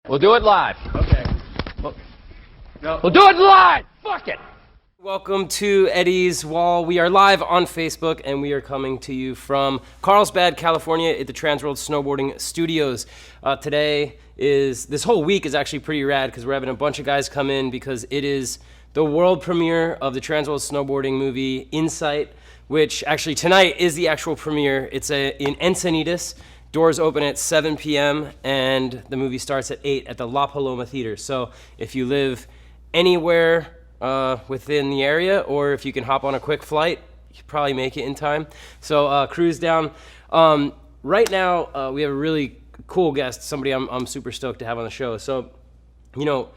We'll do it live. Okay. No. We'll do it live! Fuck it! Welcome to Eddie's Wall. We are live on Facebook, and we are coming to you from Carlsbad, California at the TransWorld SNOWboarding Studios. This whole week is actually pretty rad because we're having a bunch of guys come in because it is the world premiere of the TransWorld Snowboarding movie Insight, which actually tonight is the actual premiere. It's in Encinitas. Doors open at 7 p.m. and the movie starts at 8 at the La Paloma Theater. So if you live anywhere within the area, or if you can hop on a quick flight, you can probably make it in time. So cruise down. Right now, we have a really cool guest, somebody I'm super stoked to have on the show. So, you know,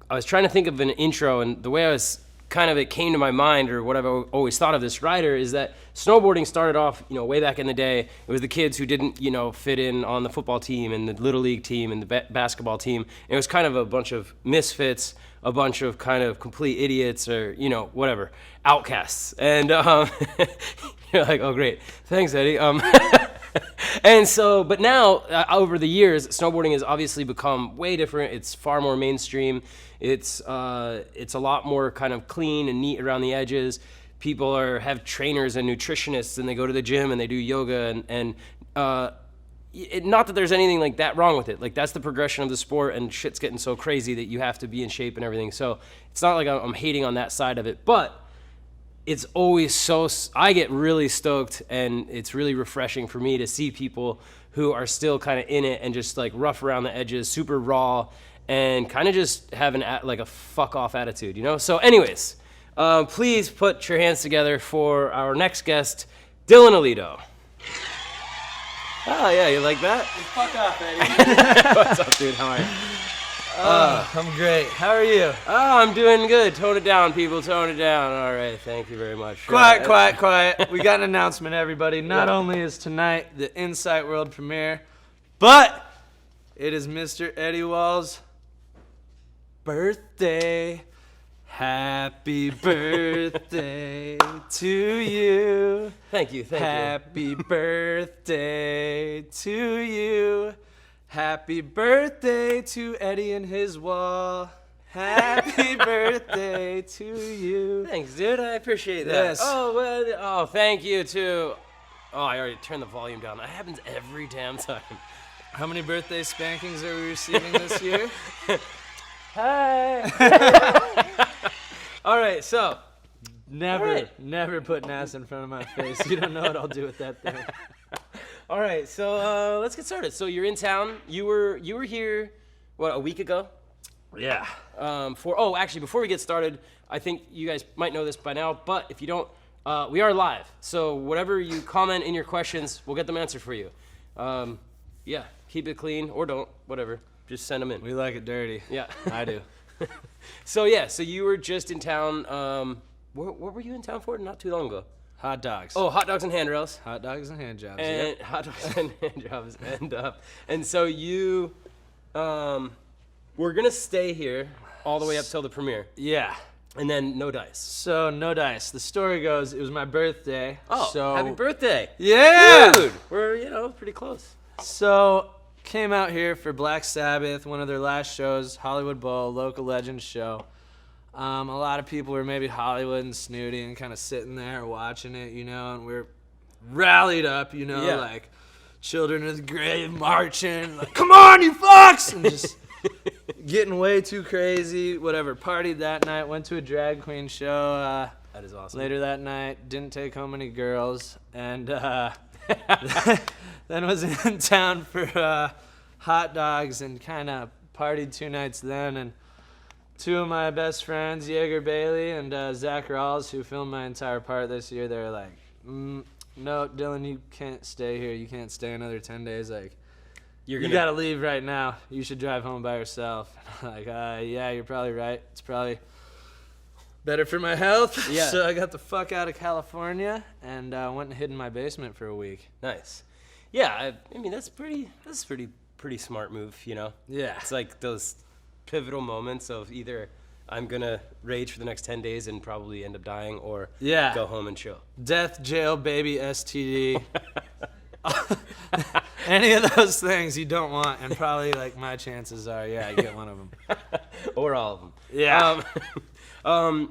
I was trying to think of an intro, and the way it came to my mind, or what I've always thought of this rider, is that snowboarding started off, way back in the day. It was the kids who didn't, fit in on the football team and the little league team and the basketball team. And it was kind of a bunch of misfits, a bunch of kind of complete idiots, or, whatever, outcasts. And you're like, oh, great. Thanks, Eddie. And so, but now, over the years, snowboarding has obviously become way different. It's far more mainstream. It's a lot more kind of clean and neat around the edges. People have trainers and nutritionists, and they go to the gym and they do yoga, and not that there's anything like that wrong with it. Like, that's the progression of the sport, and shit's getting so crazy that you have to be in shape and everything. So it's not like I'm hating on that side of it, but it's always I get really stoked, and it's really refreshing for me to see people who are still kind of in it and just like rough around the edges, super raw, and kind of just have a fuck off attitude, So anyways, please put your hands together for our next guest, Dylan Alito. Oh yeah, you like that? Fuck off, Eddie. What's up, dude? How are you? I'm great. How are you? Oh, I'm doing good. Tone it down, people. Tone it down. All right. Thank you very much. Quiet. We got an announcement, everybody. Not only is tonight the Insight World premiere, but it is Mr. Eddie Wall's birthday. Happy birthday to you. Thank you. Happy birthday to you. Happy birthday to Eddie and his wall. Happy birthday to you. Thanks, dude. I appreciate that. Yes. Oh, thank you, too. Oh, I already turned the volume down. That happens every damn time. How many birthday spankings are we receiving this year? Hi. All right, so. Never put an ass in front of my face. You don't know what I'll do with that thing. All right, so let's get started. So you're in town. You were here, what, a week ago? Yeah. Actually, before we get started, I think you guys might know this by now, but if you don't, we are live. So whatever you comment in your questions, we'll get them answered for you. Yeah, keep it clean, or don't, whatever. Just send them in. We like it dirty. Yeah. I do. So you were just in town. What were you in town for? Not too long ago. Hot dogs. Oh, hot dogs and handrails. Hot dogs and hand jobs. And yep. hot dogs and hand jobs. And so you we're going to stay here all the way up till the premiere. Yeah. And then no dice. So, no dice. The story goes, it was my birthday. Oh, so happy birthday. Yeah! Dude, we're, pretty close. So, came out here for Black Sabbath, one of their last shows, Hollywood Bowl, local legends show. A lot of people were maybe Hollywood and snooty and kind of sitting there watching it, and we're rallied up, like children of the grave marching, like, come on, you fucks! And just getting way too crazy, whatever. Partied that night, went to a drag queen show. That is awesome. Later that night, didn't take home any girls, and then was in town for hot dogs and kind of partied 2 nights then, and 2 of my best friends, Jaeger Bailey and Zach Rawls, who filmed my entire part this year, they were like, no, Dylan, you can't stay here. You can't stay another 10 days. Like, you got to leave right now. You should drive home by yourself. I'm like, yeah, you're probably right. It's probably better for my health. Yeah. So I got the fuck out of California and went and hid in my basement for a week. Nice. Yeah, I mean, that's pretty smart move, Yeah. It's like those pivotal moments of either I'm going to rage for the next 10 days and probably end up dying, or go home and chill. Death, jail, baby, STD. Any of those things you don't want, and probably like my chances are, yeah, I get one of them. Or all of them. Yeah.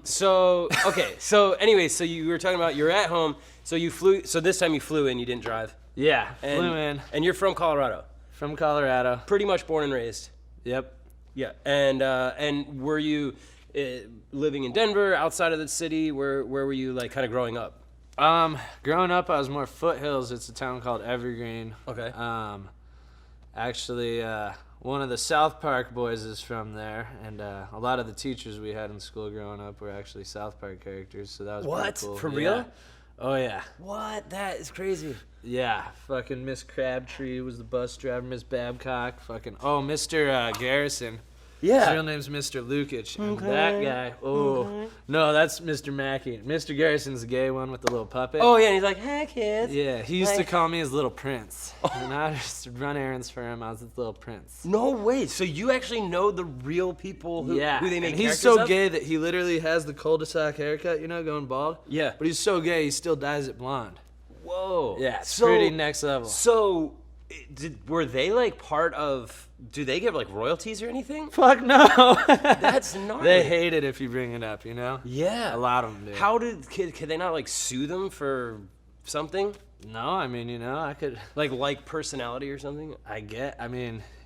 So okay. So anyway, so you were talking about you're at home. So you flew. So this time you flew in. You didn't drive. Yeah. And, Flew in And you're from Colorado. from Colorado. Pretty much born and raised. Yep. Yeah. And were you living in Denver, outside of the city? Where were you like kind of growing up? Growing up, I was more foothills. It's a town called Evergreen. Okay. Actually, one of the South Park boys is from there, and a lot of the teachers we had in school growing up were actually South Park characters, so that was What? pretty cool. For Yeah. real? Oh, yeah. What? That is crazy. Yeah. Fucking Miss Crabtree was the bus driver, Miss Babcock. Mr. Garrison. His real name's Mr. Lukic. And that guy, no, that's Mr. Mackey. Mr. Garrison's the gay one with the little puppet. Oh yeah, and he's like, "Hey kids." Yeah, he used to call me his little prince. And I just would run errands for him. I was his little prince. No way. So you actually know the real people who they make and he's characters so of? gay that he literally has the cul-de-sac haircut, going bald. Yeah. But he's so gay, he still dyes it blonde. Whoa. Yeah, it's pretty next level. So, were they like part of? Do they get like royalties or anything? Fuck no. That's gnarly. They hate it if you bring it up, Yeah. A lot of them do. How could they not like sue them for something? No, I mean, I could... Like personality or something?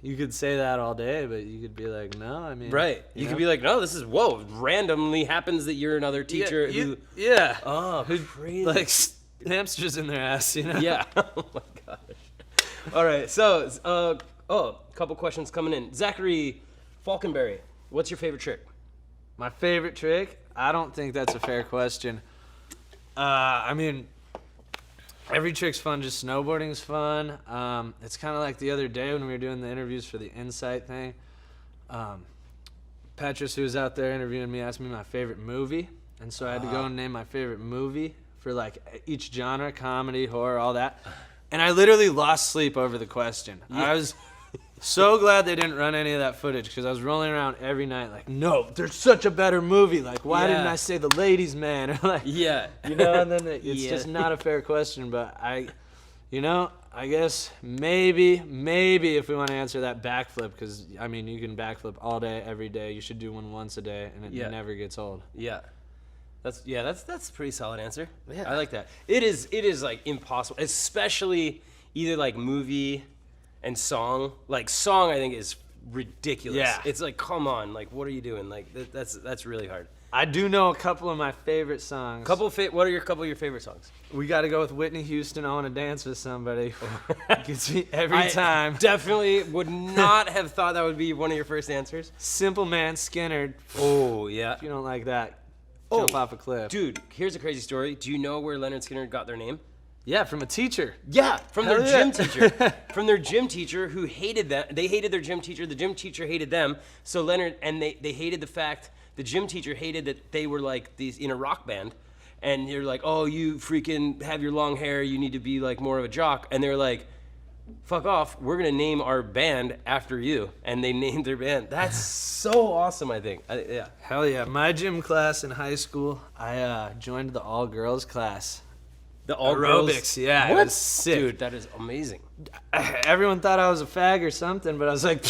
You could say that all day, but you could be like, no, I mean... Right. You could be like, no, this is, randomly happens that you're another teacher who... Yeah. Oh, crazy. Like, hamsters in their ass, Yeah. Oh, my gosh. All right. So, a couple questions coming in. Zachary Falkenberry, what's your favorite trick? My favorite trick? I don't think that's a fair question. Every trick's fun. Just snowboarding's fun. It's kind of like the other day when we were doing the interviews for the Insight thing. Petrus, who was out there interviewing me, asked me my favorite movie. And so I had to go and name my favorite movie for like each genre, comedy, horror, all that. And I literally lost sleep over the question. Yeah. I was so glad they didn't run any of that footage because I was rolling around every night like, no, there's such a better movie. Like, why didn't I say The Ladies' Man? Or like, and then it's just not a fair question. But I guess maybe if we want to answer that, backflip, because you can backflip all day, every day. You should do one once a day, and it never gets old. Yeah. That's a pretty solid answer. Yeah. I like that. It is like impossible, especially either like movie and song. Like song, I think is ridiculous. Yeah. It's like, come on, like what are you doing? Like that's really hard. I do know a couple of my favorite songs. What are your couple of your favorite songs? We got to go with Whitney Houston, I Want to Dance with Somebody. Gets me every time. Definitely would not have thought that would be one of your first answers. Simple Man Skinner. Oh, yeah. If you don't like that, jump off a cliff. Dude, here's a crazy story. Do you know where Leonard Skinner got their name? Yeah, from a teacher. Yeah, from their gym teacher. From their gym teacher who hated them. They hated their gym teacher. The gym teacher hated them. So Leonard, and they hated the fact, the gym teacher hated that they were like these in a rock band. And you're like, oh, you freaking have your long hair. You need to be like more of a jock. And they're like, fuck off. We're going to name our band after you. And they named their band. That's so awesome, I think. Yeah. Hell yeah. My gym class in high school, I joined the all-girls class. The all-girls? Aerobics, yeah. What? It was sick. Dude, that is amazing. Everyone thought I was a fag or something, but I was like,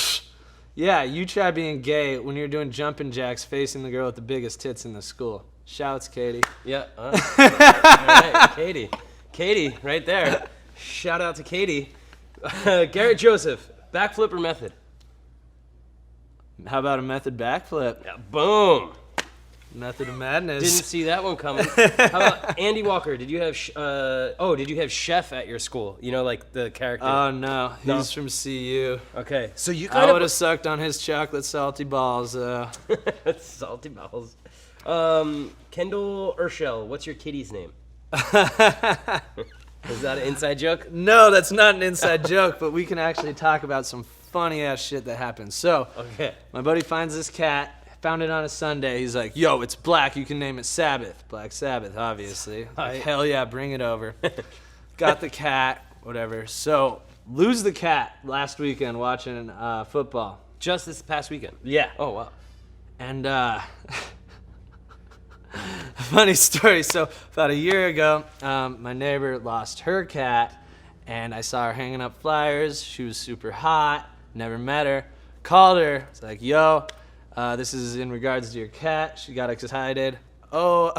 yeah, you try being gay when you're doing jumping jacks facing the girl with the biggest tits in the school. Shouts, Katie. Yeah. All right, Katie. Katie, right there. Shout out to Katie. Garrett Joseph, backflip or method? How about a method backflip? Yeah, boom. Method of madness. Didn't see that one coming. How about Andy Walker? Did you have Chef at your school? You know, like the character. Oh no, he's from CU. Okay, so you I would have sucked on his chocolate salty balls. Salty balls. Kendall Urshel, what's your kitty's name? Is that an inside joke? No, that's not an inside joke, but we can actually talk about some funny ass shit that happened. So, okay, my buddy finds this cat. Found it on a Sunday. He's like, yo, it's black. You can name it Sabbath. Black Sabbath, obviously. Like, hell yeah, bring it over. Got the cat, whatever. So, lose the cat last weekend watching football. Just this past weekend? Yeah. Oh, wow. And, funny story. So, about a year ago, my neighbor lost her cat. and I saw her hanging up flyers. She was super hot. Never met her. Called her. It's like, yo, this is in regards to your cat. She got excited. Oh,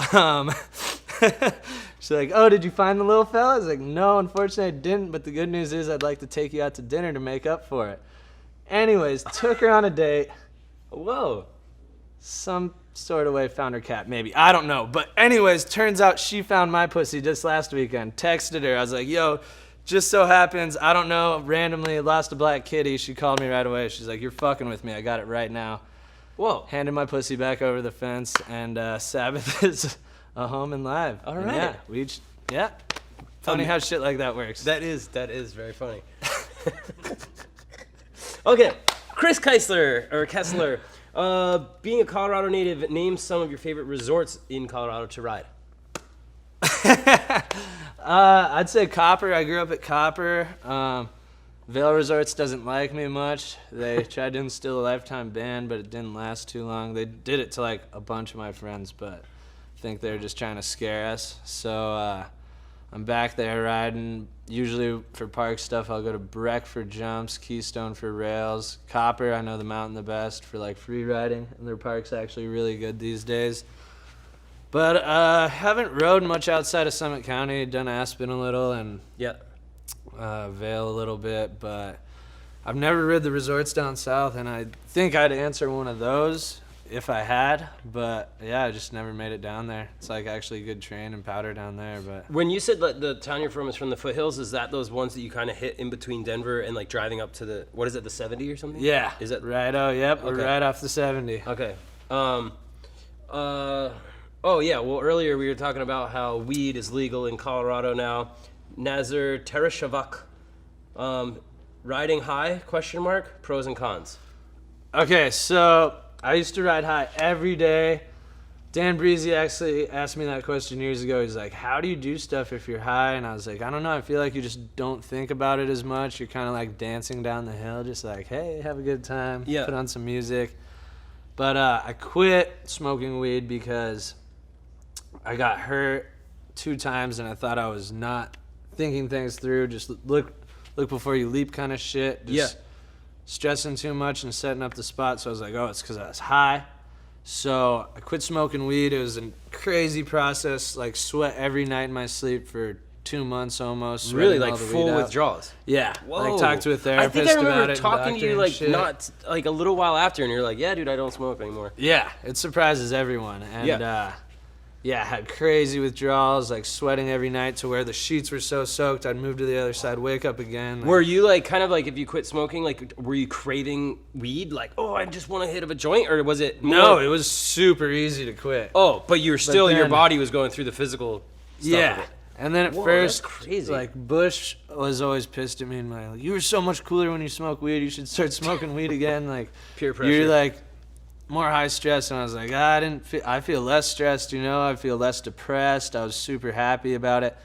she's like, oh, did you find the little fella? I was like, no, unfortunately I didn't, but the good news is I'd like to take you out to dinner to make up for it. Anyways, took her on a date. Whoa. Some sort of way found her cat, maybe. I don't know. But anyways, turns out she found my pussy just last weekend. Texted her. I was like, yo, just so happens, I don't know, randomly lost a black kitty. She called me right away. She's like, you're fucking with me. I got it right now. Whoa. Handed my pussy back over the fence, and Sabbath is a home and live. All And right. Yeah. Funny how shit like that works. That is very funny. Okay, Chris Kessler. Being a Colorado native, name some of your favorite resorts in Colorado to ride. I'd say Copper. I grew up at Copper. Vail Resorts doesn't like me much. They tried to instill a lifetime ban, but it didn't last too long. They did it to like a bunch of my friends, but I think they were just trying to scare us. So I'm back there riding. Usually for park stuff, I'll go to Breck for jumps, Keystone for rails. Copper, I know the mountain the best for like free riding, and their park's actually really good these days. But haven't rode much outside of Summit County. Done Aspen a little and Vail a little bit, but I've never rid the resorts down south, and I think I'd answer one of those if I had, but yeah, I just never made it down there. It's like actually good terrain and powder down there. But When you said that the town you're from is from the foothills, is that those ones that you kind of hit in between Denver and like driving up to the, what is it, the 70 or something? yeah, Is that right? Oh, yep, we're Okay. right off the 70. Okay. Oh yeah. Well, earlier we were talking about how weed is legal in Colorado now. Nazar Tereshevak, riding high? ? Pros and cons. Okay, so I used to ride high every day. Dan Breezy actually asked me that question years ago. He's like, how do you do stuff if you're high? And I was like, I don't know. I feel like you just don't think about it as much. You're kind of like dancing down the hill, just like, hey, have a good time. Yeah. Put on some music. But I quit smoking weed because I got hurt 2 times, and I thought I was not thinking things through. Just look before you leap kind of shit. Just stressing too much and setting up the spot. So I was like, oh, it's because I was high. So I quit smoking weed. It was a crazy process, like sweat every night in my sleep for 2 months almost. Really, sweating like all the full weed out. withdrawals. Yeah. Whoa. Like talked to a I therapist think I about remember it. talking to doctor you and like shit. not like a little while after, and you're like, yeah, dude, I don't smoke anymore. Yeah, it surprises everyone. And I had crazy withdrawals, like sweating every night to where the sheets were so soaked, I'd move to the other side, wake up again. Like, Were you like kind of like if you quit smoking, like were you craving weed? Like, oh, I just want to hit of a joint, or was it? no, it was super easy to quit. Oh, but you were still your then- body was going through the physical stuff Yeah. of it. And then at Whoa, first, that's crazy. like Bush was always pissed at me and like, you were so much cooler when you smoke weed. You should start smoking weed again. Like Peer pressure. You're like more high stress, and I was like, I feel less stressed. I feel less depressed. I was super happy about it.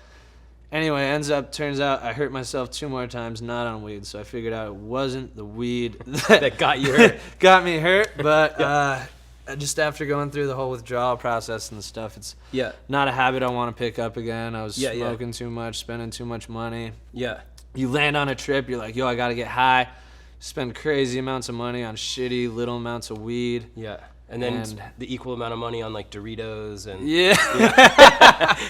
Anyway, turns out I hurt myself 2 more times, not on weed. So I figured out it wasn't the weed That got you hurt. got me hurt, but. Just after going through the whole withdrawal process and stuff, it's not a habit I want to pick up again. I was smoking too much, spending too much money. Yeah. You land on a trip, you're like, yo, I got to get high. Spend crazy amounts of money on shitty little amounts of weed. Yeah. And then the equal amount of money on like Doritos and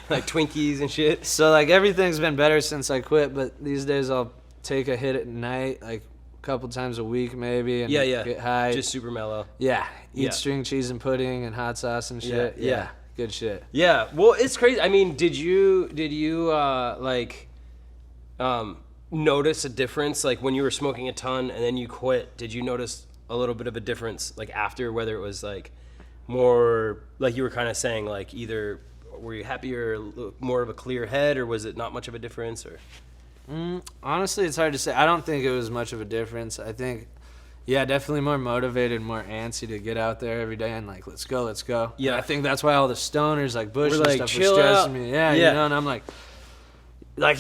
like Twinkies and shit. So like everything's been better since I quit, but these days I'll take a hit at night, like a couple times a week maybe, and get high. Just super mellow. Yeah. Eat string cheese and pudding and hot sauce and shit. Yeah. Good shit. Yeah. Well, it's crazy. I mean, did you notice a difference like when you were smoking a ton and then you quit? Did you notice a little bit of a difference like after, whether it was like more like you were kind of saying like either were you happier, more of a clear head, or was it not much of a difference? Or honestly, it's hard to say. I don't think it was much of a difference. I think, definitely more motivated, more antsy to get out there every day and like, let's go. Yeah, I think that's why all the stoners like Bush and like, stuff were chill stressing out. me. Yeah, and I'm like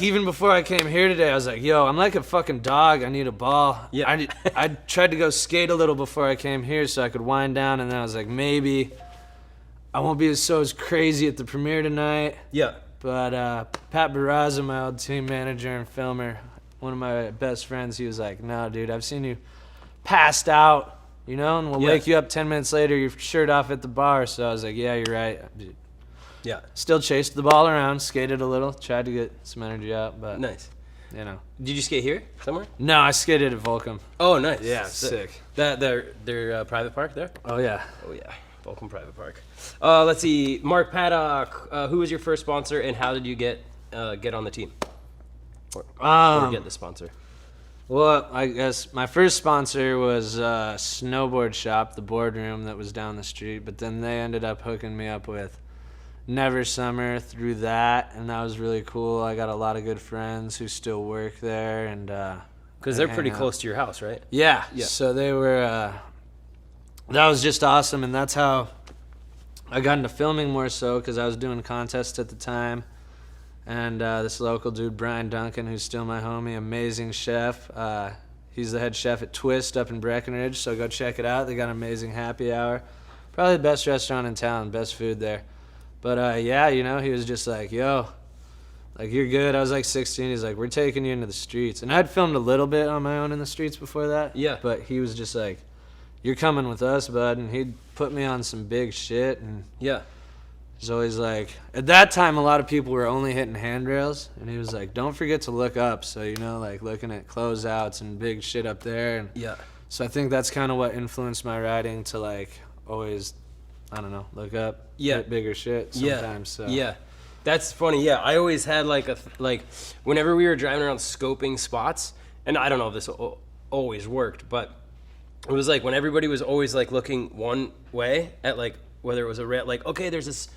even before I came here today, I was like, yo, I'm like a fucking dog. I need a ball. Yeah. I tried to go skate a little before I came here so I could wind down, and then I was like, maybe I won't be as crazy at the premiere tonight. Yeah. But Pat Barraza, my old team manager and filmer, one of my best friends, he was like, "No, dude, I've seen you passed out, you know, and we'll wake you up 10 minutes later, your shirt off at the bar." So I was like, "Yeah, you're right." Yeah. Still chased the ball around, skated a little, tried to get some energy out, but Nice. you know. Did you skate here somewhere? No, I skated at Volcom. Oh, nice. Yeah, sick. Their private park there? Oh yeah. Oh, yeah. Volcom Private Park. Let's see. Mark Paddock, who was your first sponsor, and how did you get on the team? Or get the sponsor? Well, I guess my first sponsor was a snowboard shop, the Boardroom, that was down the street. But then they ended up hooking me up with Never Summer through that, and that was really cool. I got a lot of good friends who still work there, and Because they're pretty close to your house, right? Yeah. Yeah. So they were. That was just awesome, and that's how I got into filming more so, because I was doing contests at the time. And this local dude, Brian Duncan, who's still my homie, amazing chef. He's the head chef at Twist up in Breckenridge, so go check it out. They got an amazing happy hour. Probably the best restaurant in town, best food there. But yeah, you know, he was just like, "Yo, like, you're good." I was like 16. He's like, "We're taking you into the streets." And I'd filmed a little bit on my own in the streets before that. Yeah. But he was just like, "You're coming with us, bud." And he'd put me on some big shit, and Yeah. he's always like, at that time, a lot of people were only hitting handrails, and he was like, "Don't forget to look up." So, you know, like looking at closeouts and big shit up there. And Yeah. so I think that's kind of what influenced my writing to, like, always, I don't know, look up, hit bigger shit sometimes. So. Yeah. That's funny. Yeah, I always had like whenever we were driving around scoping spots, and I don't know if this always worked, but it was like when everybody was always like looking one way at like whether it was a rail, like, okay, there's this,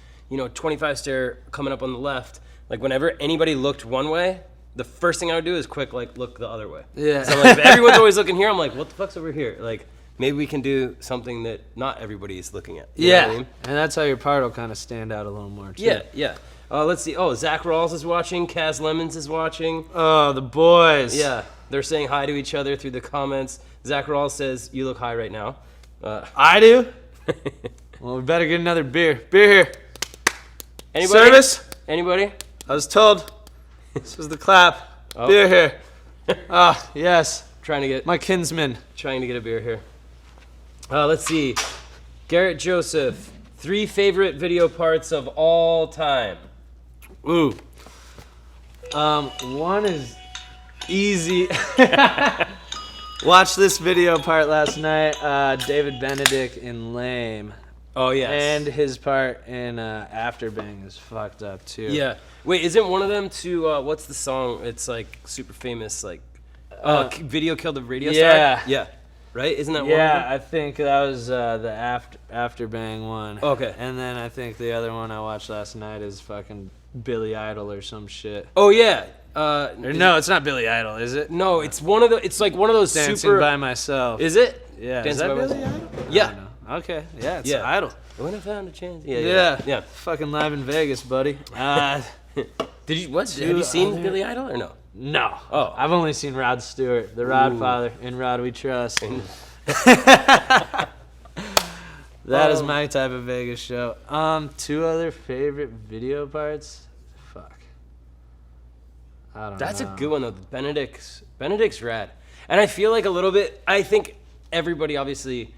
25 stair coming up on the left. Like whenever anybody looked one way, the first thing I would do is quick like look the other way. Yeah. So like if everyone's always looking here, I'm like, what the fuck's over here? Like maybe we can do something that not everybody is looking at. You know what I mean? And that's how your part will kind of stand out a little more, too. Yeah. Let's see. Oh, Zach Rawls is watching. Kaz Lemons is watching. Oh, the boys. Yeah, they're saying hi to each other through the comments. Zach Rawls says, "You look high right now." I do? Well, we better get another beer. Beer here. Anybody? Service? Anybody? I was told this was the clap. Oh. Beer here. Ah, yes. Trying to get a beer here. Let's see. Garrett Joseph, 3 favorite video parts of all time. Ooh. One is easy. Watched this video part last night. David Benedict in Lame. Oh, yes. And his part in Afterbang is fucked up, too. Yeah. Wait, isn't one of them to, what's the song? It's like super famous, like, Video Killed the Radio yeah. Star? Yeah. Right? Isn't that one? Yeah, I think that was the Afterbang one. Okay. And then I think the other one I watched last night is fucking Billy Idol or some shit. Oh, yeah. Or no, it's not Billy Idol, is it? No, it's one of the. It's like one of those Dancing super. by Myself. Is it? Yeah. Dancing Is that by Billy Myself? Idol? Yeah. I don't know. Okay. Yeah, it's Idol. When I found a chance. Yeah. Yeah. Fucking live in Vegas, buddy. Have you seen Billy Idol or no? No. Oh. I've only seen Rod Stewart, the Rod Father. In Rod We Trust. That is my type of Vegas show. 2 other favorite video parts. Fuck. I don't know. That's a good one though. Benedict's rad, and I feel like a little bit. I think everybody obviously.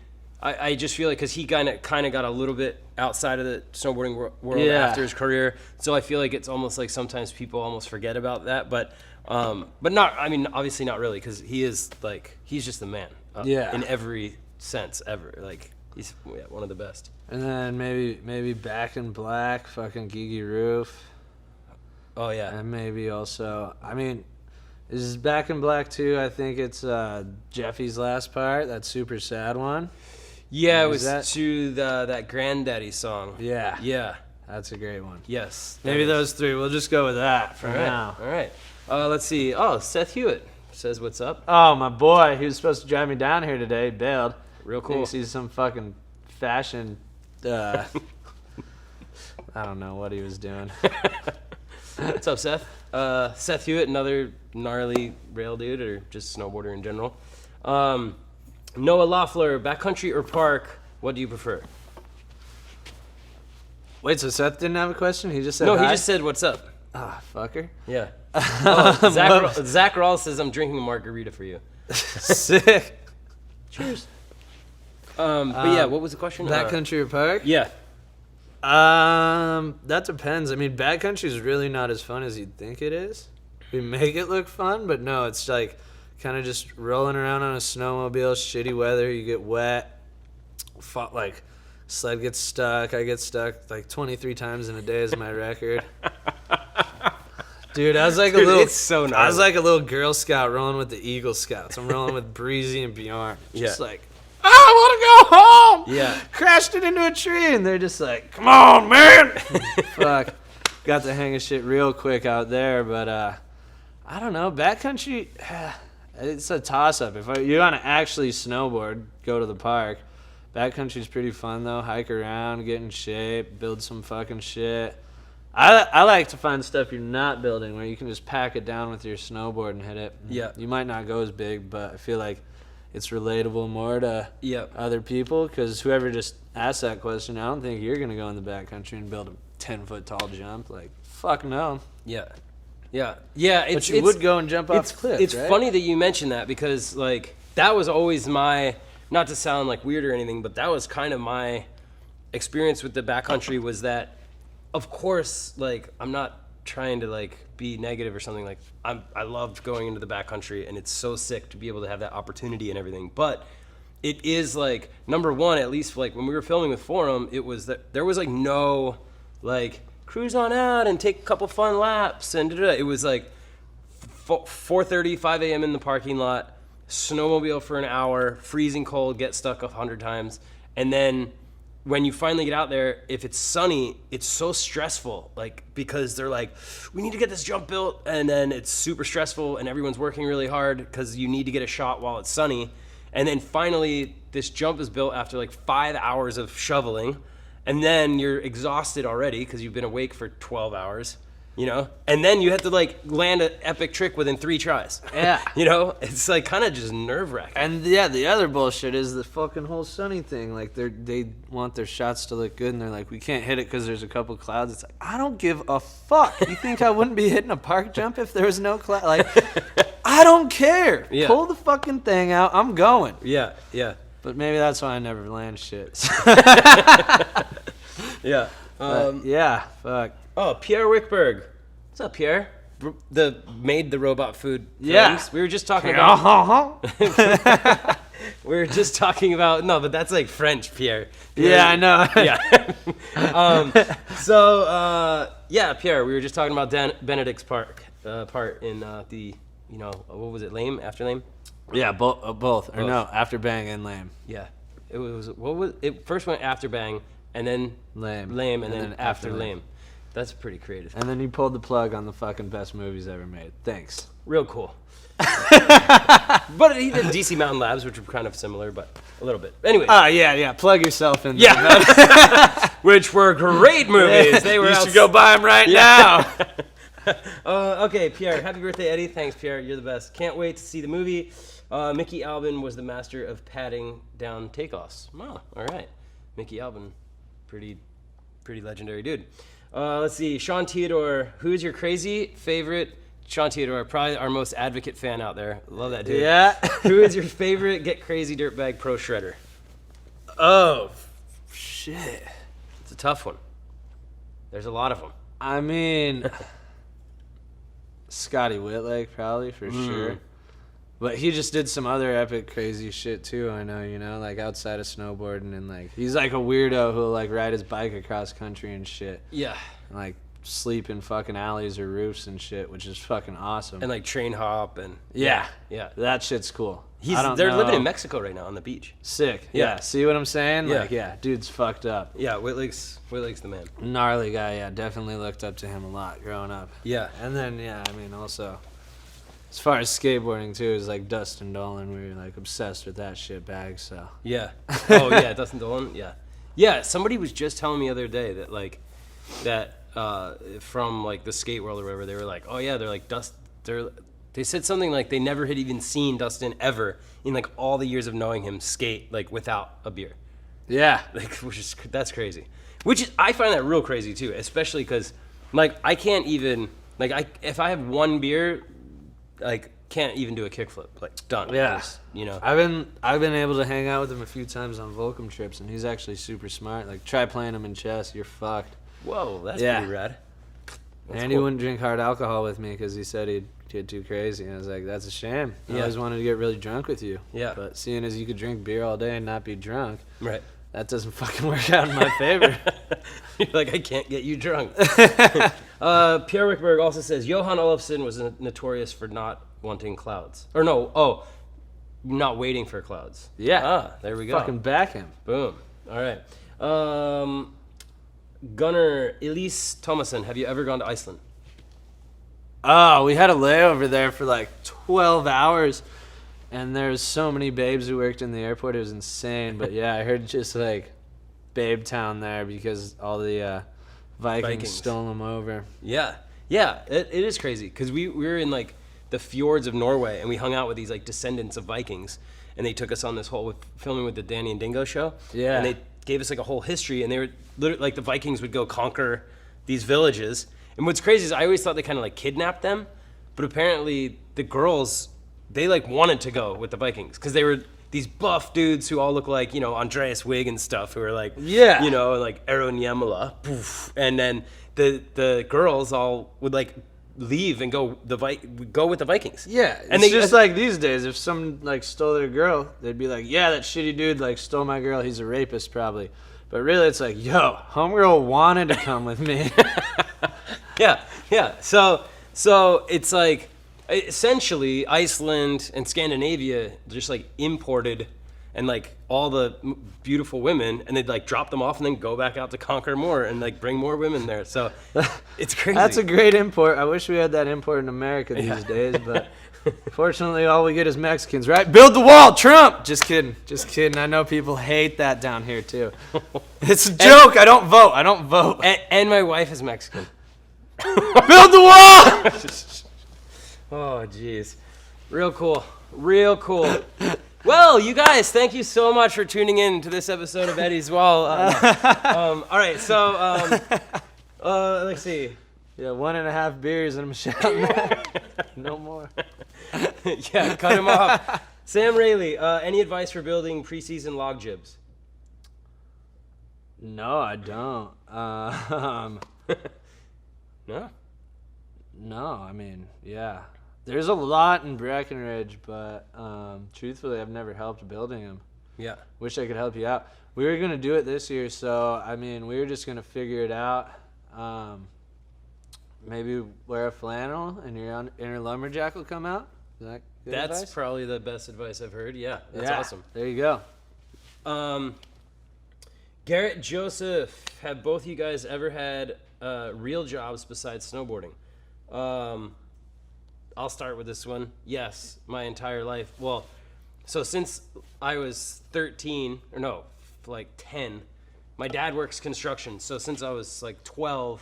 I just feel like because he kind of got a little bit outside of the snowboarding world after his career, so I feel like it's almost like sometimes people almost forget about that, but not. I mean, obviously not really, because he's just the man. In every sense ever. Like he's one of the best. And then maybe Back in Black, fucking Gigi Roof. Oh yeah. And maybe also, I mean, is Back in Black too? I think it's Jeffy's last part, that super sad one. Yeah, it was to that Granddaddy song. Yeah. Yeah. That's a great one. Yes. Maybe those 3. We'll just go with that for now. All right. Let's see. Oh, Seth Hewitt says what's up. Oh, my boy. He was supposed to drive me down here today. He bailed. Real cool. Thinks he's some fucking fashion. I don't know what he was doing. What's up, Seth? Seth Hewitt, another gnarly rail dude, or just snowboarder in general. Noah Loeffler, backcountry or park? What do you prefer? Wait, so Seth didn't have a question? He just said No, hi? he just said what's up. Fucker. Yeah. Oh, Zach Rawls says I'm drinking a margarita for you. Sick. Cheers. But yeah, what was the question? Backcountry or park? Yeah. That depends. I mean, backcountry is really not as fun as you'd think it is. We make it look fun, but no, it's like kind of just rolling around on a snowmobile, shitty weather, you get wet, like sled gets stuck. I get stuck like 23 times in a day is my record. Dude, I was like it's so nice. I was like a little Girl Scout rolling with the Eagle Scouts. I'm rolling with Breezy and Bjorn. Just like, I want to go home. Yeah. Crashed it into a tree, and they're just like, come on, man. Fuck. Got to hang a shit real quick out there, but I don't know. Backcountry, it's a toss-up. If you want to actually snowboard, go to the park. Backcountry's pretty fun, though. Hike around, get in shape, build some fucking shit. I like to find stuff you're not building where you can just pack it down with your snowboard and hit it. Yeah. You might not go as big, but I feel like it's relatable more to Yep. other people, because whoever just asked that question, I don't think you're going to go in the backcountry and build a 10-foot tall jump. Like, fuck no. Yeah. Yeah. Yeah. But you would go and jump off cliffs, It's right? funny that you mentioned that because, like, that was always my, not to sound like weird or anything, but that was kind of my experience with the backcountry was that, of course, like, I'm not trying to, like, be negative or something. Like, I loved going into the backcountry, and it's so sick to be able to have that opportunity and everything. But it is, like, number one, at least, like, when we were filming with Forum, it was that there was, like, no, like, cruise on out and take a couple fun laps and da-da-da. It was, like, 4:30, 5 a.m. in the parking lot, snowmobile for an hour, freezing cold, get stuck 100 times, and then when you finally get out there, if it's sunny, it's so stressful, like, because they're like, we need to get this jump built, and then it's super stressful, and everyone's working really hard because you need to get a shot while it's sunny, and then finally, this jump is built after, like, 5 hours of shoveling, and then you're exhausted already because you've been awake for 12 hours, you know? And then you have to, like, land an epic trick within 3 tries. Yeah. You know? It's, like, kind of just nerve-wracking. And yeah, the other bullshit is the fucking whole sunny thing. Like, they want their shots to look good, and they're like, we can't hit it because there's a couple clouds. It's like, I don't give a fuck. You think I wouldn't be hitting a park jump if there was no cloud? Like, I don't care. Yeah. Pull the fucking thing out. I'm going. Yeah, yeah. But maybe that's why I never land shit. Yeah. Yeah, fuck. Oh, Pierre Wickberg. What's up, Pierre? Made the robot food. Yeah. Friends. We were just talking about. We were just talking about. No, but that's like French, Pierre. Yeah, I know. Yeah. Yeah, Pierre. We were just talking about Benedict's part in the, you know, what was it? Lame after lame. Yeah, both. Or no, after bang and lame. Yeah. It was what was it? First went after bang, and then lame, and then after lame. That's pretty creative. And then you pulled the plug on the fucking best movies ever made. Thanks. Real cool. But he did DC Mountain Labs, which were kind of similar, but a little bit. Anyway. Yeah. Plug yourself in. Yeah. Which were great movies. They were. You should go buy them right now. Okay, Pierre. Happy birthday, Eddie. Thanks, Pierre. You're the best. Can't wait to see the movie. Mickey Albin was the master of patting down takeoffs. Wow. All right. Mickey Albin, pretty legendary dude. Let's see. Sean Theodore. Who's your crazy favorite? Sean Theodore, probably our most advocate fan out there. Love that dude. Yeah. Who is your favorite Get Crazy Dirtbag Pro Shredder? Oh, shit. It's a tough one. There's a lot of them. I mean, Scotty Whitlake probably for sure. But he just did some other epic crazy shit too, I know, you know, like outside of snowboarding, and like he's like a weirdo who'll like ride his bike across country and shit. Yeah. And like sleep in fucking alleys or roofs and shit, which is fucking awesome. And like train hop and yeah. That shit's cool. They're living in Mexico right now on the beach. Sick. Yeah. See what I'm saying? Yeah. Like, yeah, dude's fucked up. Yeah, Whitlake's the man. Gnarly guy, yeah. Definitely looked up to him a lot growing up. Yeah. And then, yeah, I mean, also, as far as skateboarding, too, is like Dustin Dolan. We were, like, obsessed with that shit bag, so. Yeah. Oh, yeah, Dustin Dolan, yeah. Yeah, somebody was just telling me the other day that, like, from, like, the skate world or whatever, they were like, oh, yeah, they're like, they said something like they never had even seen Dustin ever in, like, all the years of knowing him skate, like, without a beer. Yeah. Like, that's crazy. I find that real crazy, too, especially because, like, I can't even, Like if I have one beer, like can't even do a kickflip. Like done. Yeah. Just, you know. I've been able to hang out with him a few times on Volcom trips, and he's actually super smart. Like, try playing him in chess, you're fucked. Whoa, that's Yeah. pretty rad. And he wouldn't drink hard alcohol with me because he said he'd get too crazy. And I was like, that's a shame. I always wanted to get really drunk with you. Yeah. But seeing as you could drink beer all day and not be drunk, Right. that doesn't fucking work out in my favor. You're like, I can't get you drunk. Pierre Wickberg also says, Johan Olofsson was notorious for not wanting clouds. Or no, not waiting for clouds. Yeah. Ah, there we go. Fucking back him. Boom. All right. Gunnar Elise Thomason, have you ever gone to Iceland? Oh, we had a layover there for like 12 hours. And there's so many babes who worked in the airport. It was insane. But yeah, I heard just like Babe Town there because all the Vikings stole them over. Yeah. Yeah, it is crazy because we were in like the fjords of Norway and we hung out with these like descendants of Vikings. And they took us on this whole filming with the Danny and Dingo show. Yeah. And they gave us like a whole history, and they were literally like the Vikings would go conquer these villages. And what's crazy is I always thought they kind of like kidnapped them, but apparently the girls, they like wanted to go with the Vikings because they were these buff dudes who all look like, you know, Andreas Wig and stuff, who are like, Yeah. you know, like Aaron Niemela, poof. And then the girls all would like leave and go with the Vikings. Yeah, and it's just like these days, if someone like stole their girl, they'd be like, yeah, that shitty dude like stole my girl, he's a rapist probably. But really it's like, yo, homegirl wanted to come with me. yeah. So it's like essentially Iceland and Scandinavia just like imported and like all the beautiful women, and they'd like drop them off and then go back out to conquer more and like bring more women there. So it's crazy. That's a great import. I wish we had that import in America these days, but fortunately all we get is Mexicans, right? Build the wall, Trump! Just kidding. I know people hate that down here too. It's a joke. I don't vote. And my wife is Mexican. Build the wall! Oh, jeez. Real cool. Well, you guys, thank you so much for tuning in to this episode of Eddie's Wall. All right, so let's see. Yeah, 1.5 beers and I'm shouting that. No more. Yeah, cut him off. Sam Rayleigh, any advice for building preseason log jibs? No, I don't. No? No, I mean, yeah. There's a lot in Breckenridge, but truthfully, I've never helped building them. Yeah. Wish I could help you out. We were going to do it this year, so, I mean, we were just going to figure it out. Maybe wear a flannel and your inner lumberjack will come out. Is that good That's advice? probably the best advice I've heard. Yeah, that's awesome. There you go. Garrett Joseph, have both you guys ever had real jobs besides snowboarding? I'll start with this one. Yes, my entire life. Well, so since I was 13, or no, like 10, my dad works construction. So since I was like 12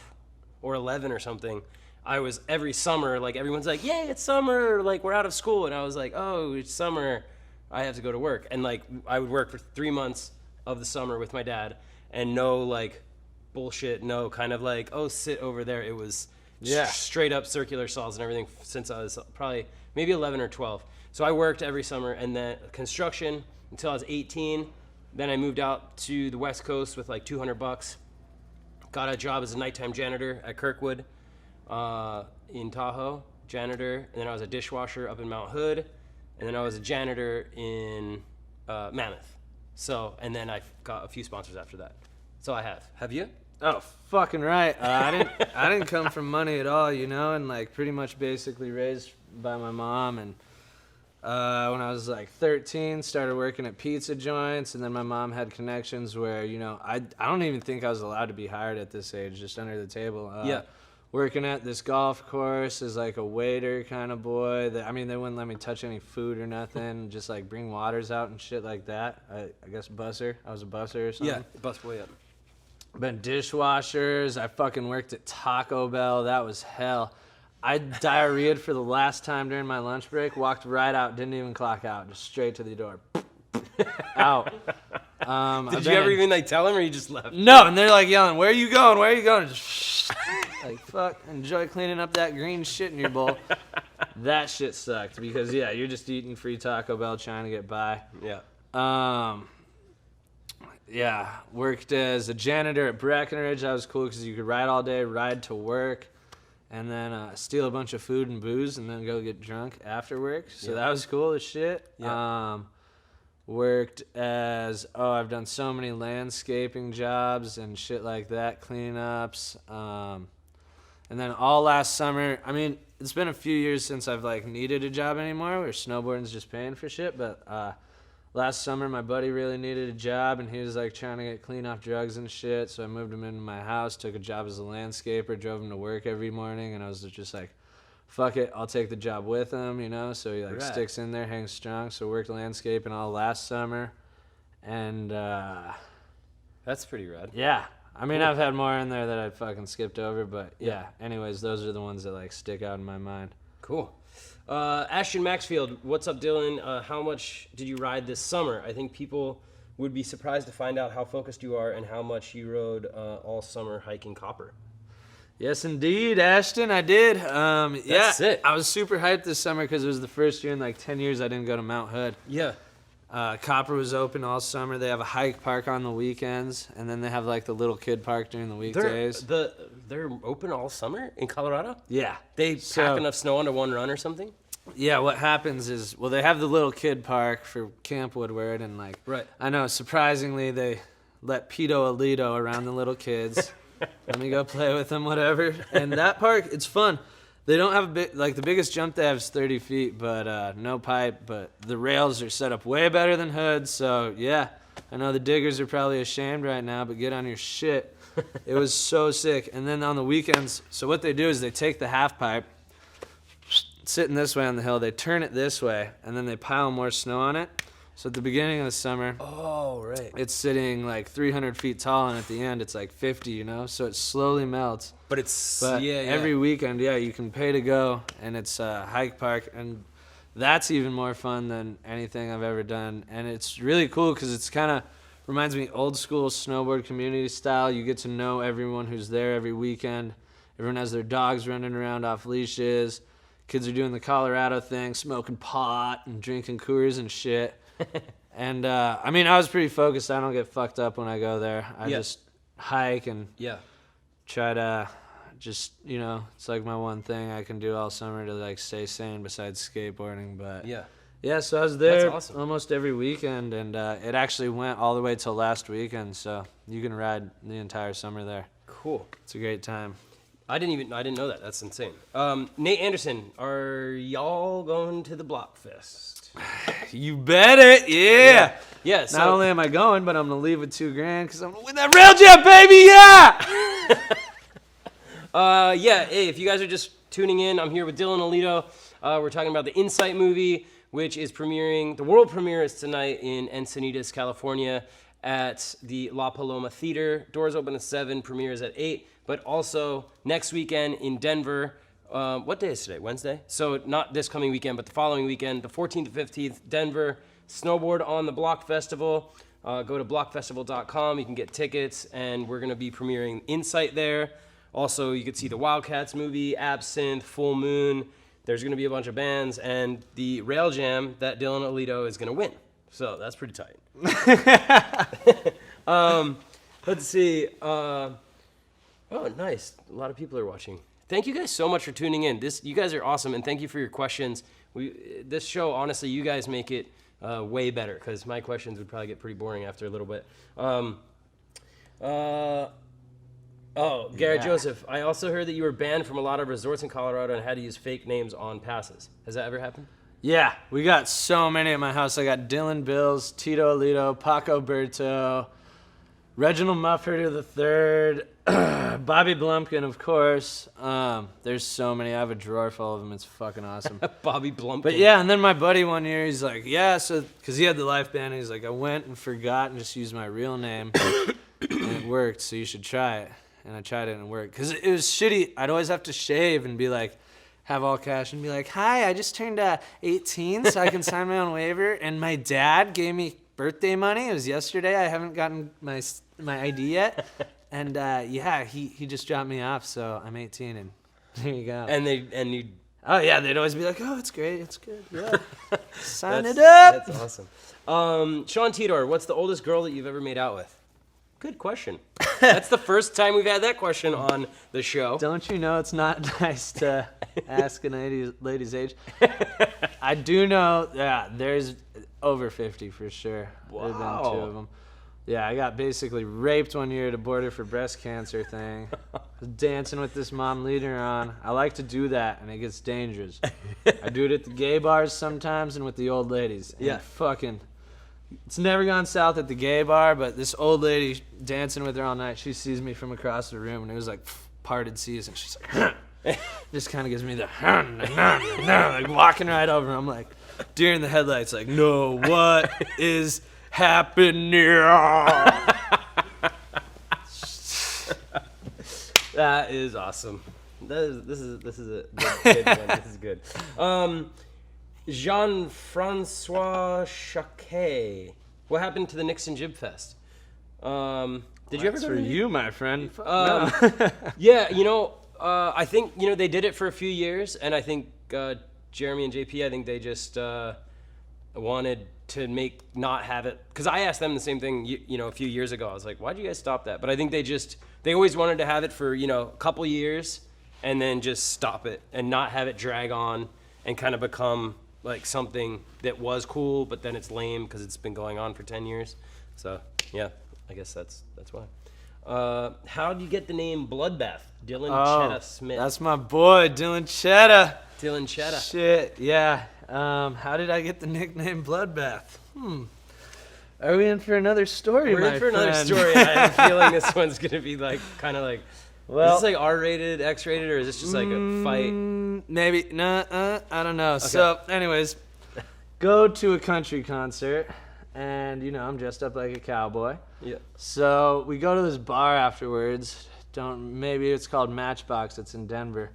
or 11 or something, I was every summer, like everyone's like, yay, it's summer, like we're out of school. And I was like, oh, it's summer, I have to go to work. And like I would work for 3 months of the summer with my dad, and no like bullshit, no kind of like, oh, sit over there. It was straight up circular saws and everything since I was probably maybe 11 or 12. So I worked every summer, and then construction until I was 18. Then I moved out to the West Coast with like $200. Got a job as a nighttime janitor at Kirkwood in Tahoe, janitor. And then I was a dishwasher up in Mount Hood. And then I was a janitor in Mammoth. So, and then I got a few sponsors after that. So I have. Have you? Oh, fucking right. I didn't come from money at all, you know, and like pretty much basically raised by my mom. And when I was like 13, started working at pizza joints, and then my mom had connections where, you know, I don't even think I was allowed to be hired at this age, just under the table. Working at this golf course as like a waiter kind of boy. They wouldn't let me touch any food or nothing, just like bring waters out and shit like that. I guess busser. I was a busser or something. Yeah, busboy, yeah. Been dishwashers. I fucking worked at Taco Bell. That was hell. I diarrheaed for the last time during my lunch break. Walked right out. Didn't even clock out. Just straight to the door. Out. Did you ever even like tell him, or you just left? No, and they're like yelling, "Where are you going? Where are you going?" Just Like, fuck, enjoy cleaning up that green shit in your bowl. That shit sucked because, yeah, you're just eating free Taco Bell trying to get by. Yeah. Yeah, worked as a janitor at Breckenridge. That was cool because you could ride all day, ride to work, and then steal a bunch of food and booze and then go get drunk after work. So that was cool as shit. Yeah. Worked as, I've done so many landscaping jobs and shit like that, cleanups. And then all last summer, I mean, it's been a few years since I've, like, needed a job anymore where snowboarding's just paying for shit. But last summer, my buddy really needed a job, and he was, like, trying to get clean off drugs and shit. So I moved him into my house, took a job as a landscaper, drove him to work every morning. And I was just like, fuck it, I'll take the job with him, you know? So he, like, sticks in there, hangs strong. So worked landscaping all last summer. And, That's pretty rad. yeah. I mean, I've had more in there that I fucking skipped over, but yeah. Anyways, those are the ones that, like, stick out in my mind. Cool. Ashton Maxfield, what's up, Dylan? How much did you ride this summer? I think people would be surprised to find out how focused you are and how much you rode all summer hiking Copper. Yes, indeed, Ashton, I did. Yeah, sick. I was super hyped this summer because it was the first year in, like, 10 years I didn't go to Mount Hood. Yeah. Copper was open all summer. They have a hike park on the weekends, and then they have, like, the little kid park during the weekdays. They're open all summer in Colorado? Yeah. They pack enough snow onto one run or something? Yeah, what happens is, well, they have the little kid park for Camp Woodward, and, like, Right. I know, surprisingly, they let Pito Alito around the little kids. Let me go play with them, whatever. And that park, it's fun. They don't have the biggest jump they have is 30 feet, but no pipe. But the rails are set up way better than Hood. So yeah, I know the diggers are probably ashamed right now, but get on your shit. It was so sick. And then on the weekends, so what they do is they take the half pipe, sitting this way on the hill, they turn it this way, and then they pile more snow on it. So at the beginning of the summer, Right. it's sitting like 300 feet tall, and at the end it's like 50, you know? So it slowly melts. But it's, But yeah. every weekend, yeah, you can pay to go, and it's a hike park, and that's even more fun than anything I've ever done. And it's really cool because it's kind of reminds me old school snowboard community style. You get to know everyone who's there every weekend. Everyone has their dogs running around off leashes. Kids are doing the Colorado thing, smoking pot and drinking Coors and shit. And, I mean, I was pretty focused. I don't get fucked up when I go there. I just hike and try to just, you know, it's like my one thing I can do all summer to, like, stay sane besides skateboarding. But, yeah, so I was there almost every weekend, and it actually went all the way till last weekend. So you can ride the entire summer there. Cool. It's a great time. I didn't know that. That's insane. Nate Anderson, are y'all going to the Blockfest? You bet it, yeah. Yeah. So, not only am I going, but I'm gonna leave with $2,000 because I'm gonna win that rail jet, baby, yeah. yeah. Hey, if you guys are just tuning in, I'm here with Dylan Alito. We're talking about the Insight movie, which is premiering. The world premiere is tonight in Encinitas, California, at the La Paloma Theater. Doors open at 7. Premiere is at 8. But also next weekend in Denver. What day is today? Wednesday? So not this coming weekend, but the following weekend, the 14th to 15th, Denver. Snowboard on the Block Festival. Go to blockfestival.com. You can get tickets, and we're going to be premiering Insight there. Also, you can see the Wildcats movie, Absinthe, Full Moon. There's going to be a bunch of bands, and the Rail Jam that Dylan Alito is going to win. So that's pretty tight. Let's see. Oh, nice. A lot of people are watching. Thank you guys so much for tuning in. You guys are awesome, and thank you for your questions. This show, honestly, you guys make it way better because my questions would probably get pretty boring after a little bit. Garrett Joseph, I also heard that you were banned from a lot of resorts in Colorado and had to use fake names on passes. Has that ever happened? Yeah, we got so many at my house. I got Dylan Bills, Tito Alito, Paco Berto, Reginald Mufferter III, Bobby Blumpkin, of course. There's so many. I have a drawer full of them. It's fucking awesome. Bobby Blumpkin. But yeah, and then my buddy one year, he's like, yeah, so, because he had the life band, he's like, I went and forgot and just used my real name, and it worked, so you should try it. And I tried it and it worked. Because it was shitty. I'd always have to shave and be like, have all cash and be like, hi, I just turned 18 so I can sign my own waiver. And my dad gave me birthday money. It was yesterday. I haven't gotten my ID yet. And yeah, he just dropped me off, so I'm 18, and there you go. And you. Oh yeah, they'd always be like, "Oh, it's great, it's good, yeah, sign it up." That's awesome. Sean Tidor, what's the oldest girl that you've ever made out with? Good question. That's the first time we've had that question on the show. Don't you know it's not nice to ask an lady's age? I do know, yeah, there's over 50 for sure. Wow. There have been 2 of them. Yeah, I got basically raped one year at a Border for Breast Cancer thing. I was dancing with this mom leader on. I like to do that, and it gets dangerous. I do it at the gay bars sometimes and with the old ladies. And yeah. Fucking, it's never gone south at the gay bar, but this old lady dancing with her all night, she sees me from across the room, and it was like parted seas, and she's like, just kind of gives me the, like walking right over. I'm like, deer in the headlights, like, no, what is happening? That is awesome. This is a good one. This is good. Jean-Francois Chaquet. What happened to the Nixon Jib Fest? Did you ever go for to you, my friend? No. Yeah, I think they did it for a few years, and I think Jeremy and JP, I think they just wanted to not have it, because I asked them the same thing a few years ago. I was like, why'd you guys stop that? But I think they always wanted to have it for a couple years and then just stop it and not have it drag on and kind of become like something that was cool, but then it's lame because it's been going on for 10 years. So yeah, I guess that's why. How do you get the name Bloodbath? Dylan Chetta Smith. That's my boy, Dylan Chetta. Dylan Chetta. Shit, yeah. How did I get the nickname Bloodbath? Are we in for another story, We're in for another story. I have a feeling this one's going to be kind of like, well, is this like R-rated, X-rated, or is this just like a fight? Maybe. I don't know. Okay. So, anyways, go to a country concert, and, I'm dressed up like a cowboy. Yeah. So, we go to this bar afterwards. Maybe it's called Matchbox. It's in Denver.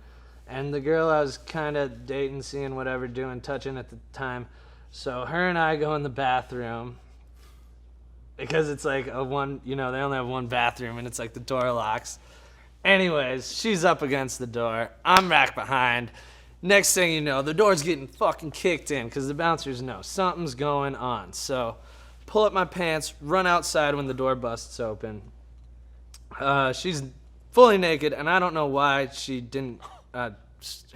And the girl I was kind of dating, seeing whatever, touching at the time. So her and I go in the bathroom because it's like they only have one bathroom and it's like the door locks. Anyways, she's up against the door. I'm back behind. Next thing you know, the door's getting fucking kicked in because the bouncers know something's going on. So pull up my pants, run outside when the door busts open. She's fully naked, and I don't know why she didn't...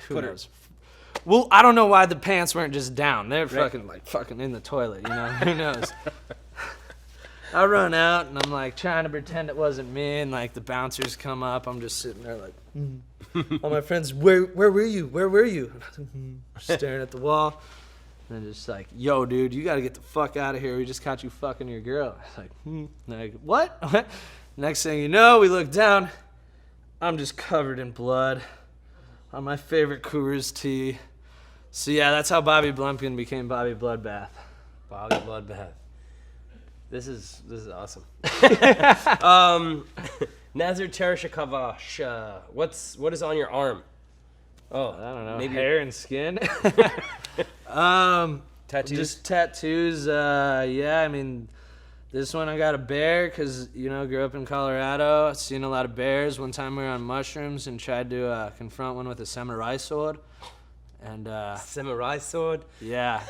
who knows? Well, I don't know why the pants weren't just down. They're fucking in the toilet, Who knows? I run out, and I'm like trying to pretend it wasn't me, and like the bouncers come up. I'm just sitting there like, all my friends, where were you? Where were you? Staring at the wall, and just like, yo, dude, you gotta get the fuck out of here. We just caught you fucking your girl. Like, what? Next thing you know, we look down. I'm just covered in blood on my favorite Coors tea. So yeah, that's how Bobby Blumpkin became Bobby Bloodbath. Bobby Bloodbath. This is awesome. Nazir Tereshikavash, what is on your arm? Oh, I don't know. Maybe hair and skin. Tattoos. Just tattoos. Yeah, I mean, this one I got a bear because, grew up in Colorado. I've seen a lot of bears. One time we were on mushrooms and tried to confront one with a samurai sword. And samurai sword? Yeah.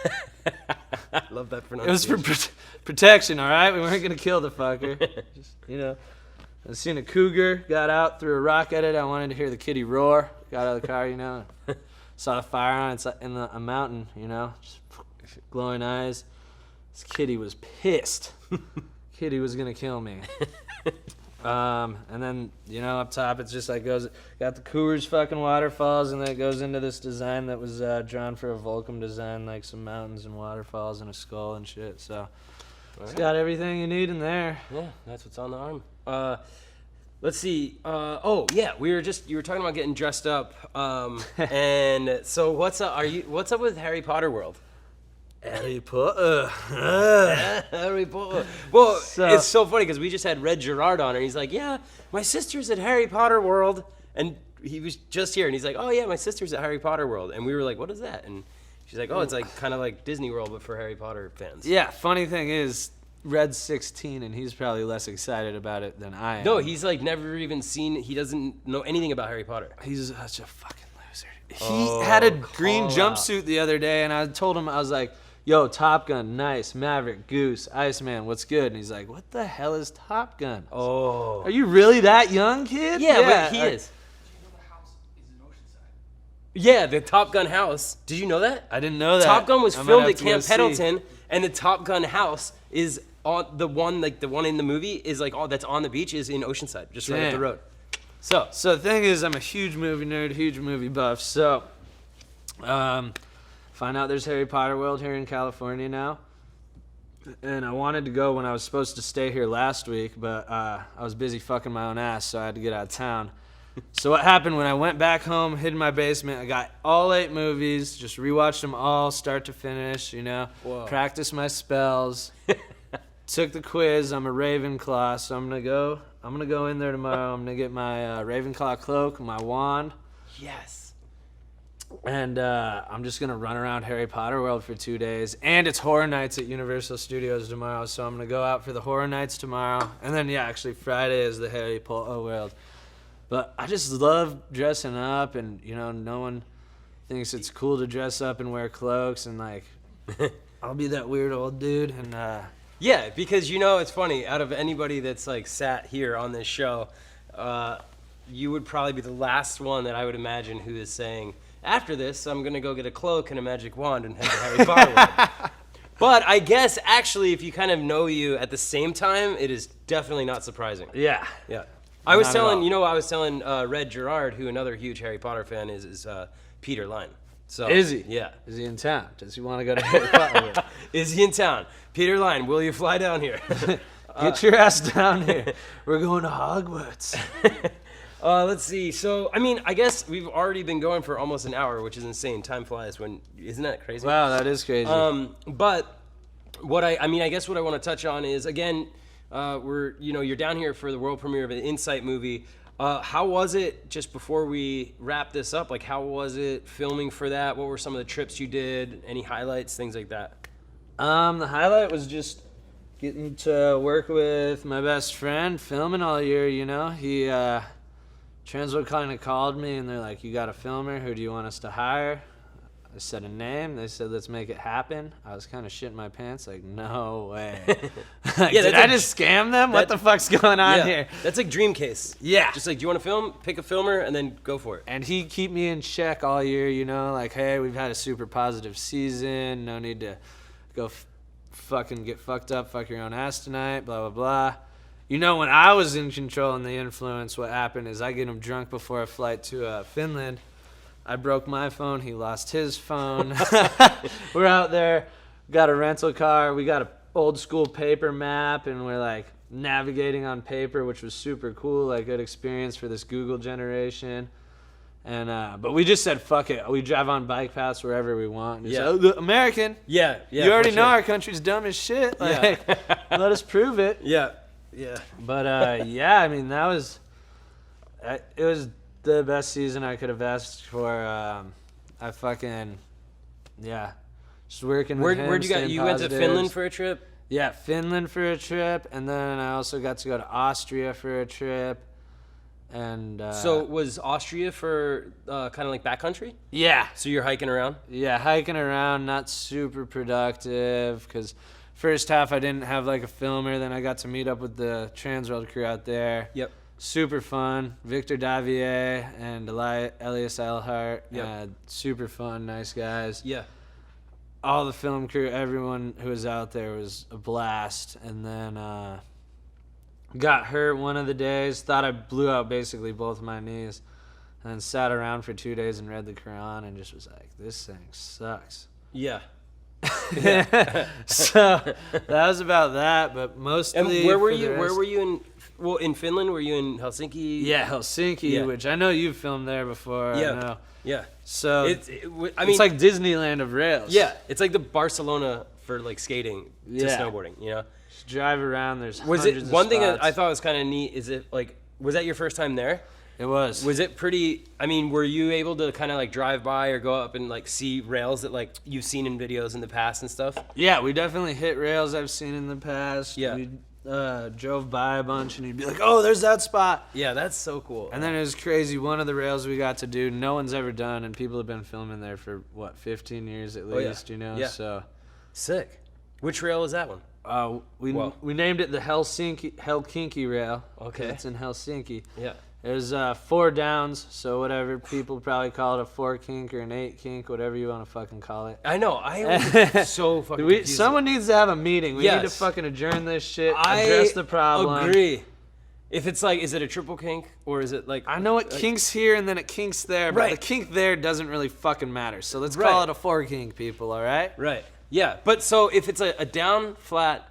Love that It pronunciation. was for protection, all right? We weren't going to kill the fucker. Just, I seen a cougar, got out, threw a rock at it. I wanted to hear the kitty roar. Got out of the car, saw the fire on it. It's in a mountain, just glowing eyes. This kitty was pissed. Kitty was gonna kill me. And then up top it's just like got the Coors fucking waterfalls, and then it goes into this design that was drawn for a Volcom design, like some mountains and waterfalls and a skull and shit. So it's got everything you need in there. Yeah, that's what's on the arm. Let's see. You were talking about getting dressed up. And so what's up with Harry Potter World? Harry Potter. Harry Potter. Well, it's so funny because we just had Red Gerard on, and he's like, yeah, my sister's at Harry Potter World. And he was just here, and he's like, oh, yeah, my sister's at Harry Potter World. And we were like, what is that? And she's like, oh, it's like kind of like Disney World, but for Harry Potter fans. Yeah, funny thing is, read 16, and he's probably less excited about it than I am. No, he's like never even seen. He doesn't know anything about Harry Potter. He's such a fucking loser. He had a green jumpsuit the other day, and I told him, I was like, yo, Top Gun, nice. Maverick, Goose, Iceman, what's good? And he's like, what the hell is Top Gun? Oh. Are you really that young, kid? Yeah, but he is. Yeah, the Top Gun house. Did you know that? I didn't know that. Top Gun was I might filmed have at to go Camp see. Pendleton, and the Top Gun house is on the one in the movie is like all that's on the beach is in Oceanside, just right up the Damn. road. So the thing is, I'm a huge movie nerd, huge movie buff. So, find out there's Harry Potter World here in California now. And I wanted to go when I was supposed to stay here last week, but I was busy fucking my own ass, so I had to get out of town. So what happened when I went back home, hid in my basement, I got all 8 movies, just rewatched them all, start to finish, you know, practiced my spells, took the quiz. I'm a Ravenclaw, so I'm gonna go in there tomorrow. I'm gonna get my Ravenclaw cloak, my wand. yes. And I'm just going to run around Harry Potter World for 2 days. And it's Horror Nights at Universal Studios tomorrow, so I'm going to go out for the Horror Nights tomorrow. And then, yeah, actually Friday is the Harry Potter World. But I just love dressing up, and, you know, no one thinks it's cool to dress up and wear cloaks. And, like, I'll be that weird old dude. And Yeah, because, you know, it's funny. Out of anybody that's, like, sat here on this show, you would probably be the last one that I would imagine who is saying, after this, I'm going to go get a cloak and a magic wand and head to Harry Potter World. But I guess, actually, if you kind of know you at the same time, it is definitely not surprising. yeah. Yeah. I was Not at all. telling Red Gerard, who another huge Harry Potter fan is Peter Line. So, Is he? Yeah. Is he in town? Does he want to go to Harry Potter World? Is he in town? Peter Line, will you fly down here? Get your ass down here. We're going to Hogwarts. Let's see. So, I mean, I guess we've already been going for almost an hour, which is insane. Time flies isn't that crazy? Wow, that is crazy. But what I guess what I want to touch on is, again, you're down here for the world premiere of an Insight movie. How was it, just before we wrap this up, like how was it filming for that? What were some of the trips you did? Any highlights, things like that? The highlight was just getting to work with my best friend, filming all year, you know. He, TransWorld kind of called me, and they're like, you got a filmer, who do you want us to hire? I said a name. They said, let's make it happen. I was kind of shitting my pants, like, no way. Like, Yeah, did I just scam them? What the fuck's going on here? That's like dream case. Yeah. Just like, do you want to film? Pick a filmer and then go for it. And he keep me in check all year, you know, like, hey, we've had a super positive season. No need to go fucking get fucked up, fuck your own ass tonight, blah, blah, blah. You know, when I was in control and the influence, what happened is I get him drunk before a flight to Finland. I broke my phone. He lost his phone. We're out there, got a rental car. We got an old school paper map, and we're like navigating on paper, which was super cool, like good experience for this Google generation. And but we just said fuck it. We drive on bike paths wherever we want. Yeah. Said, oh, American. Yeah. You already for know sure. our country's dumb as shit. Like, let us prove it. Yeah. But yeah, I mean it was the best season I could have asked for. I fucking just working with him. Where'd you go? You went to Finland for a trip? Yeah, Finland for a trip, and then I also got to go to Austria for a trip. And So was Austria for kind of like backcountry? yeah, So you're hiking around? yeah, hiking around, not super productive because first half I didn't have like a filmer. Then I got to meet up with the TransWorld crew out there. Yep. Super fun. Victor Davier and Elias Eilhart. Yep. Super fun, nice guys. Yeah. All the film crew, everyone who was out there was a blast. And then got hurt one of the days. Thought I blew out basically both my knees. And then sat around for 2 days and read the Quran and just was like, this thing sucks. Yeah. So that was about that, but mostly. And where were you? Where were you in? Well, in Finland, were you in Helsinki? Yeah, Helsinki, Yeah. which I know you've filmed there before. Yeah. I know. Yeah. So I mean, it's like Disneyland of rails. yeah, it's like the Barcelona for like skating to Yeah. snowboarding. You know. Just drive around. There's Was hundreds it of one thing that spots. I thought was kind of neat? Is it like was that your first time there? It was. Was it pretty? I mean, were you able to kind of like drive by or go up and like see rails that like you've seen in videos in the past and stuff? Yeah, we definitely hit rails I've seen in the past. Yeah. We drove by a bunch, and you'd be like, "Oh, there's that spot." Yeah, that's so cool. And then it was crazy. One of the rails we got to do, no one's ever done, and people have been filming there for 15 years at least. Yeah. You know, Yeah. so Sick. Which rail is that one? we named it the Helsinki Rail. Okay. It's in Helsinki. Yeah. There's 4 downs, so whatever. People probably call it a 4 kink or an 8 kink, whatever you want to fucking call it. I know. I was so fucking confused. Someone needs to have a meeting. We need to Yes. fucking adjourn this shit, address the problem. Agree. If it's like, is it a triple kink or is it like? I know it kinks here and then it kinks there, but Right. the kink there doesn't really fucking matter. So let's Right. call it a 4 kink, people, all right? Right. Yeah. But so if it's a down, flat,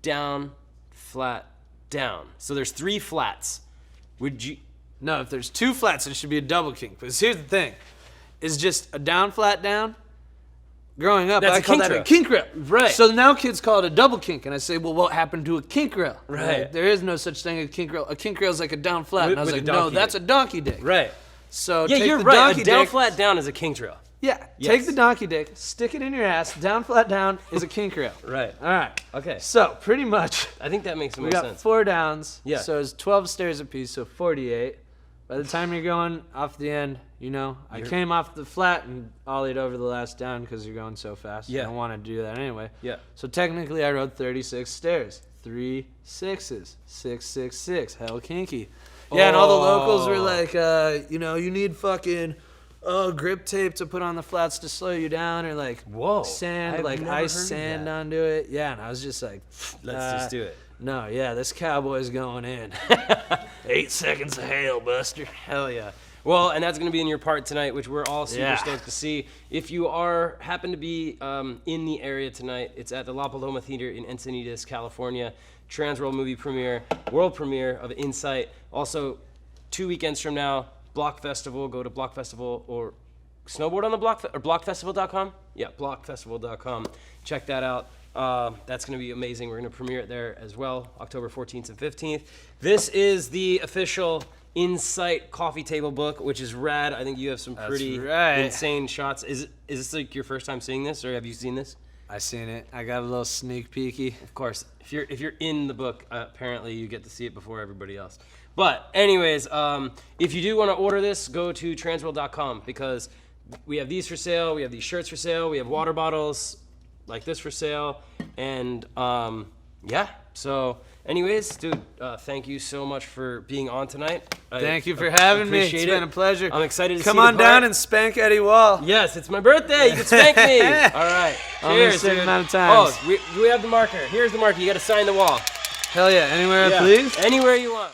down, flat, down. So there's 3 flats. Would you? No, if there's 2 flats, it should be a double kink. Because here's the thing. Is just a down, flat, down. Growing up, That's I a call kink that rail. a kink rail. Right. So now kids call it a double kink. And I say, well, what happened to a kink rail? Right. There is no such thing as a kink rail. A kink rail is like a down, flat. With- and I was with like, a no, donkey that's dick. a donkey dick. Right. So Yeah, take you're the right. donkey A down, dick. flat, down is a kink trail. Yeah, Yes. take the donkey dick, stick it in your ass. Down, flat, down is a kink rail. Right. All right. Okay. So pretty much, I think that makes the we most got sense. 4 downs. Yeah. So it's 12 stairs apiece, so 48. By the time you're going off the end, you know, I came off the flat and ollied over the last down because you're going so fast. Yeah. I don't want to do that anyway. Yeah. So technically, I rode 36 stairs, 3 6s, 6 6 6. Hell kinky. Yeah, and all the locals were like, you know, you need fucking grip tape to put on the flats to slow you down, or like Whoa. sand, I've like never ice heard of sand that. onto it. Yeah, and I was just like, Let's just do it. No, yeah, this cowboy's going in. 8 seconds of hail, Buster. Hell yeah. Well, and that's going to be in your part tonight, which we're all super Yeah. stoked to see. If you happen to be in the area tonight, it's at the La Paloma Theater in Encinitas, California. TransWorld movie premiere, world premiere of Insight. Also, 2 weekends from now, Block Festival. Go to Block Festival or snowboard on the Block or blockfestival.com. Yeah, blockfestival.com. Check that out. That's going to be amazing. We're going to premiere it there as well, October 14th and 15th. This is the official Insight coffee table book, which is rad. I think you have some pretty right. insane shots. Is this like your first time seeing this, or have you seen this? I seen it. I got a little sneak peeky. Of course, if you're in the book, apparently you get to see it before everybody else. But anyways, if you do want to order this, go to transworld.com because we have these for sale. We have these shirts for sale. We have water bottles like this for sale, and yeah. So, anyways, dude, thank you so much for being on tonight. Thank you for having me. It's appreciate been it. a pleasure. I'm excited to Come see on the part. down and spank Eddie Wall. Yes, it's my birthday. You can spank me. All right. Only a Cheers, certain dude. amount of times. Oh, we have the marker. Here's the marker. You got to sign the wall. Hell yeah. Anywhere, Yeah. please. Anywhere you want.